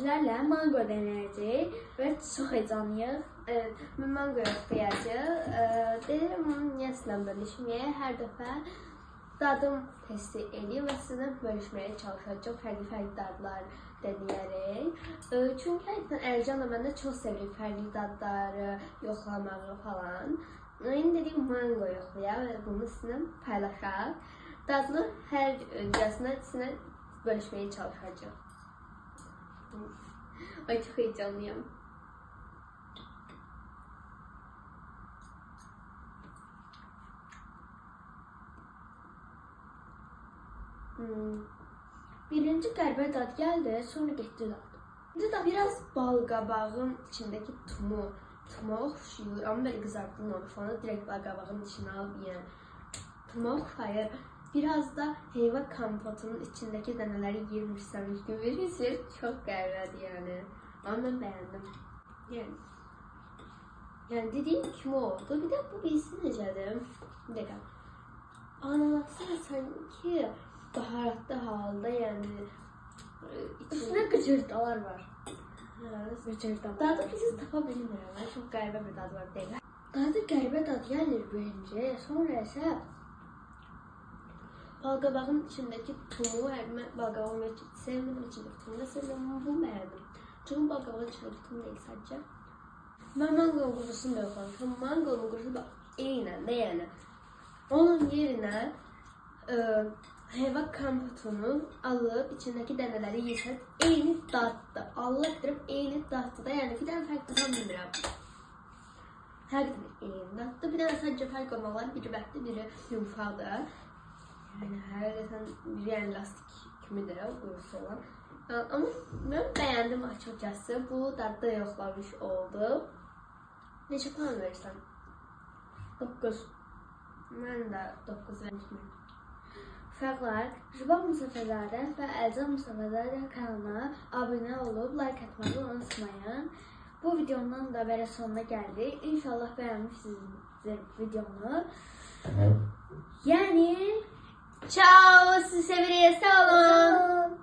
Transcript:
sizlərlə mango denəyəcəyik və çox heyecanlıyıq. Mən mango yoxlayacağıq. Deyirəm, niyəsinə bölüşməyə hər dəfə dadım testi edeyim və sizinlə bölüşməyə çalışacağım. Fərqli dadlar denəyərək. Çünki Ərcanla mən də çox sevirik fərqli dadları yoxlamağı falan. İndi dedik mango yoxlayaq və bunu sizinlə paylaşaq. Dadını hər cəsində sizinlə bölüşməyə çalışacağım. Ay, çok heyecanlıyım. Birinci qəribə dad gəldi, sonra getdi dad. İkinci də biraz bal qabağın içindəki tuma oxşuyur. Amma belə qızartdığın olur falan, direkt bal qabağın içine alıb yiyən tuma oxşayır. Biraz da heyva kompotunun içindeki dənələri yirmişsəmiş gibi bir hissir. Çok qəribədir yani. Ama ben beğendim. Yani dediğim kimi oldu. Bir de bu birisi necədir? Bir dakika. Ananası sanki baharatlı halda yani. İçinde gıcırdalar var. Gıcırdalar. Dadı bizi tapa bilmiyorum. Çok qəribə bir dadı var değil. Dadı qəribə dad gelir bence. Sonra ise balqabağın içindeki tumu, mən balqabağın sevmedim, içindeki tumu da sevmedim, ama bunu beğendim. Çünkü balqabağın içindeki tumu değil sadece. Ben mangonun qurusunu da yoxlamışım. Mangonun qurusu da eynən də yəni. Onun yerine heyva kompotunu alıp içindeki dənələri yesək, eyni daddır. Allah etdirib eyni daddır da, yəni bir dənə fərq tutan bilmirəm. Həqiqətən eyni daddır. Bir dənə sadəcə fərq olmalar, biri bətli, biri yumuşaqdır. Yani həqiqətən biri yəni lastik kimidir o qurusu olan. Ama ben beğendim açıkçası. Bu dadda yoxlamış oldu. Neçə puan verirsən? 9. Mən də 9 vermişim. Uşaqlar, Jubal Musafazadə və Əlcan Musafazadə kanalına abunə olub like atmağı unutmayın. Bu videonun da belə sonuna gəldik. İnşallah beğenmişsiniz videonu. Yani ciao, sizi seviyoruz, sağ olun.